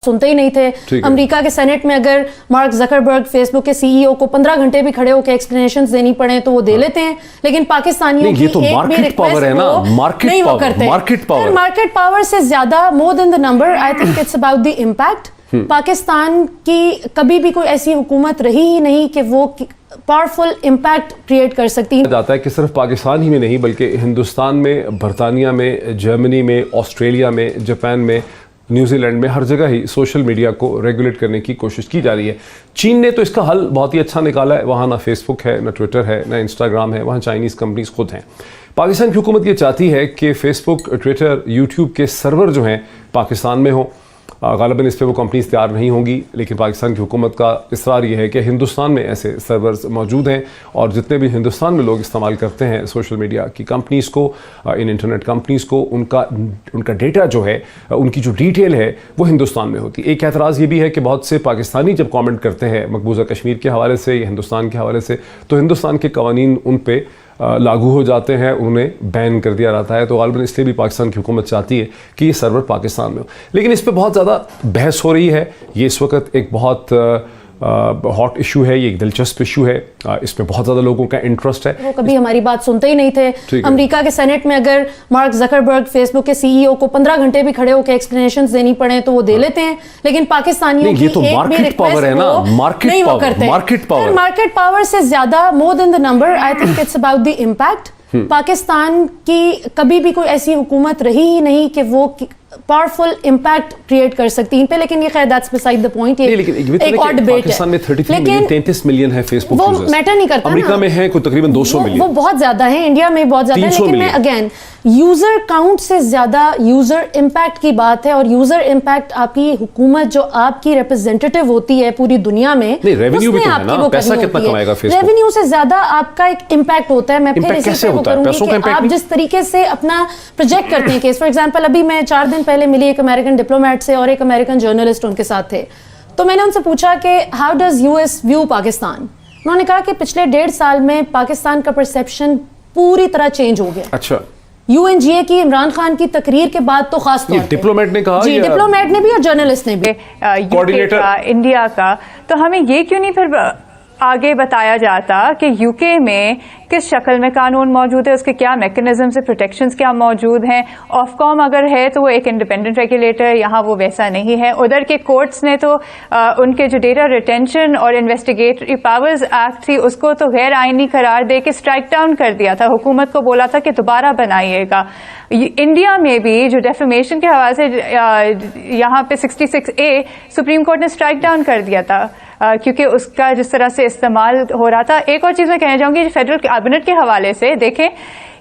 सुनते ही नहीं थे। अमेरिका के सेनेट में अगर मार्क जकरबर्ग फेसबुक के सीईओ को 15 घंटे भी खड़े होकर एक्सप्लेनेशंस देनी पड़े तो वो दे लेते हैं, लेकिन पाकिस्तानियों की एक भी रिक्वेस्ट नहीं वो करते। मार्केट पावर से ज्यादा more than the number I think it's about the impact. Pakistan की कभी भी कोई ऐसी हुकूमत रही ही नहीं कि वो पावरफुल इम्पैक्ट क्रिएट कर सकती है। जाता है कि सिर्फ पाकिस्तान ही में नहीं बल्कि हिंदुस्तान में, बरतानिया में, जर्मनी में, ऑस्ट्रेलिया में, जापान में, न्यूजीलैंड में, हर जगह ही सोशल मीडिया को रेगुलेट करने की कोशिश की जा रही है। चीन ने तो इसका हल बहुत ही अच्छा निकाला है। वहाँ ना फेसबुक है, ना ट्विटर है, ना इंस्टाग्राम है, वहाँ चाइनीज़ कंपनीज खुद हैं। पाकिस्तान की हुकूमत ये चाहती है कि फेसबुक, ट्विटर, यूट्यूब के सर्वर जो हैं पाकिस्तान में हों। ग़ालिबन इस पर वो कंपनीज तैयार नहीं होंगी, लेकिन पाकिस्तान की हुकूमत का इसरार ये है कि हिंदुस्तान में ऐसे सर्वर्स मौजूद हैं और जितने भी हिंदुस्तान में लोग इस्तेमाल करते हैं सोशल मीडिया की कंपनीज़ को, इन इंटरनेट कंपनीज़ को, उनका डेटा जो है, उनकी जो डिटेल है वो हिंदुस्तान में होती है। एक एतराज़ ये भी है कि बहुत से पाकिस्तानी जब कमेंट करते हैं मकबूजा कश्मीर के हवाले से या हिंदुस्तान के हवाले से, तो हिंदुस्तान के कवानीन उन पर लागू हो जाते हैं, उन्हें बैन कर दिया जाता है। तो ग़ालिबन इसलिए भी पाकिस्तान की हुकूमत चाहती है कि ये सर्वर पाकिस्तान में हो। लेकिन इस पर बहुत ज़्यादा बहस हो रही है। ये इस वक्त एक बहुत हॉट इशू है, ये एक दिलचस्प इशू है, इसमें बहुत ज़्यादा लोगों का इंटरेस्ट है। वो कभी हमारी बात सुनते ही नहीं थे। अमेरिका के सेनेट में अगर मार्क जकरबर्ग फेसबुक के सीईओ को 15 घंटे भी खड़े होकर एक्सप्लेनेशंस देनी पड़े तो वो दे लेते हैं, लेकिन पाकिस्तानियों की एक भी रिक्वेस्ट नहीं वो करते। मार्केट पावर से ज्यादा more than the number I think it's about the impact. Pakistan की कभी भी कोई ऐसी हुकूमत रही ही नहीं कि वो पावरफुल इम्पैक्ट क्रिएट कर सकती है पे, लेकिन ये खैर दैट्स बिसाइड द पॉइंट। ये एक और डिबेट है। पाकिस्तान में 33 मिलियन है फेसबुक वो यूजर्स। मैटर नहीं करता। अमेरिका में है कोई तकरीबन 200 मिलियन। वो बहुत ज्यादा है, इंडिया में बहुत ज्यादा है, लेकिन मैं अगेन यूजर काउंट से ज्यादा यूजर इम्पैक्ट की बात है। और यूजर इम्पैक्ट आपकी हुकूमत जो आपकी रिप्रेजेंटेटिव होती है पूरी दुनिया में, रेवेन्यू भी तो है ना, पैसा कितना कमाएगा फेसबुक? रेवेन्यू से ज्यादा आपका एक इम्पैक्ट होता है। मैं फिर इसी पे वो करूंगी कि आप जिस तरीके से अपना प्रोजेक्ट करते हैं केस। फॉर एग्जांपल अभी मैं 4 दिन पहले मिली एक अमेरिकन डिप्लोमेट से और एक अमेरिकन जर्नलिस्ट उनके साथ थे, तो मैंने उनसे पूछा कि how does US view Pakistan. उन्होंने कहा कि पिछले 1.5 साल में पाकिस्तान का परसेप्शन पूरी तरह चेंज हो गया। अच्छा। यूएनजीए की इमरान खान की तकरीर के बाद तो खास तौर पे डिप्लोमेट ने कहा, जी डिप्लोमेट ने भी और जर्नलिस्ट ने भी, कोऑर्डिनेटर इंडिया का, तो हमें ये क्यों नहीं फिर आगे बताया जाता कि यूके में किस शक्ल में कानून मौजूद है, उसके क्या मैकेनिज्म से प्रोटेक्शंस क्या मौजूद हैं। ऑफकॉम अगर है तो वो एक इंडिपेंडेंट रेगुलेटर है, यहाँ वो वैसा नहीं है। उधर के कोर्ट्स ने तो उनके जो डेटा रिटेंशन और इन्वेस्टिगेटरी पावर्स एक्ट थी उसको तो गैर आइनी करार दे के स्ट्राइक डाउन कर दिया था। हुकूमत को बोला था कि दोबारा बनाइएगा। इंडिया में भी जो डेफेमेशन के हवाले से यहाँ पे 66A सुप्रीम कोर्ट ने स्ट्राइक डाउन कर दिया था क्योंकि उसका जिस तरह से इस्तेमाल हो रहा था। एक और चीज़ मैं कहना चाहूँगी फेडरल कैबिनेट के हवाले से, देखें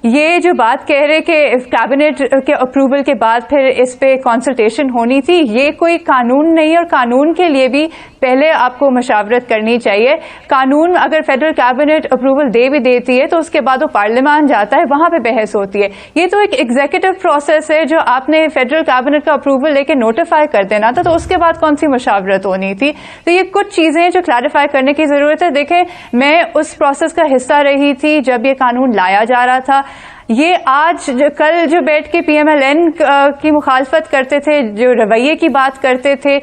ये जो बात कह रहे कि कैबिनेट के अप्रूवल के बाद फिर इस पे कंसल्टेशन होनी थी, ये कोई कानून नहीं। और कानून के लिए भी पहले आपको मशावरत करनी चाहिए। कानून अगर फेडरल कैबिनेट अप्रूवल दे भी देती है तो उसके बाद वो पार्लियामान जाता है, वहां पे बहस होती है। ये तो एक एग्जीक्यूटिव प्रोसेस है जो आपने फेडरल कैबिनेट का अप्रूवल लेके नोटिफाई कर देना था, तो उसके बाद कौन सी मशावरत होनी थी। तो ये कुछ चीजें जो क्लैरिफाई करने की जरूरत है। देखें मैं उस प्रोसेस का हिस्सा रही थी जब ये कानून लाया जा रहा था। ये आज कल जो बैठ के PMLN की मुखालफत करते थे, जो रवैये की बात करते थे,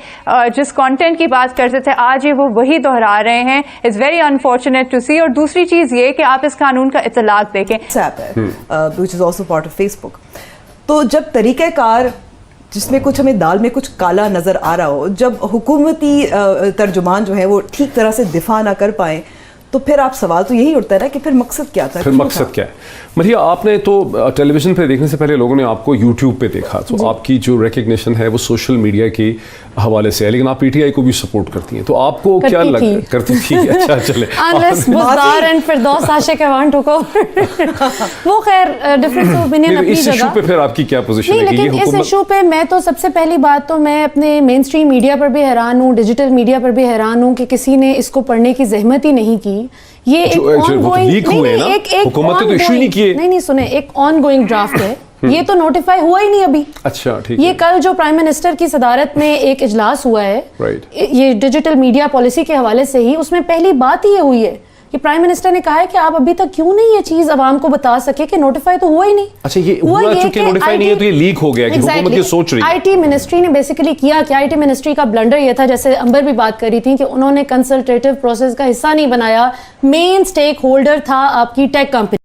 जिस कंटेंट की बात करते थे, आज ये वो वही दोहरा रहे हैं। इट्स वेरी अनफॉर्चुनेट टू सी। और दूसरी चीज ये कि आप इस कानून का इतलाक देखें, which is also part of Facebook. तो जब तरीक़ेकार जिसमें कुछ हमें दाल में कुछ काला नजर आ रहा हो, जब हुकूमती तर्जुमान जो है वो ठीक तरह से दिफा ना कर पाए, तो फिर आप सवाल तो यही उठता है ना कि फिर मकसद क्या था। फिर मकसद क्या है? मरिया, आपने तो टेलीविजन पे देखने से पहले लोगों ने आपको यूट्यूब पे देखा, तो आपकी जो रिकग्निशन है वो सोशल मीडिया के हवाले से है, लेकिन आप PTI को भी सपोर्ट करती हैं, तो आपको क्या लगता है? करती थी। अच्छा चले वो खैर डिफरेंस ऑफ ओपिनियन अपनी इस इशू पे फिर आपकी क्या पोजीशन है? लेकिन इस इशू पे मैं तो सबसे पहली बात तो मैं अपने मेन स्ट्रीम मीडिया पर भी हैरान हूँ, डिजिटल मीडिया पर भी हैरान हूँ कि किसी ने इसको पढ़ने की जहमत ही नहीं की। ये एक ऑनगोइंग नहीं सुने, एक ऑनगोइंग ड्राफ्ट है, ये तो नोटिफाई हुआ ही नहीं अभी। अच्छा ठीक ये है। कल जो प्राइम मिनिस्टर की सदारत में एक इजलास हुआ है, ये डिजिटल मीडिया पॉलिसी के हवाले से ही, उसमें पहली बात ही ये हुई है کہ پرائم منسٹر نے کہا ہے کہ آپ ابھی تک کیوں نہیں یہ چیز عوام کو بتا سکے کہ نوٹیفائی تو ہوا ہی نہیں. اچھا یہ ہوا چونکہ نوٹیفائی نہیں ہے تو یہ لیک ہو گیا کہ حکومت یہ سوچ رہی ہے. آئی ٹی منسٹری نے بیسیکلی کیا کہ آئی ٹی منسٹری کا بلنڈر یہ تھا, جیسے امبر بھی بات کر رہی تھی, کہ انہوں نے کنسلٹیٹو پروسیس کا حصہ نہیں بنایا. مین سٹیک ہولڈر تھا آپ کی ٹیک کمپنی.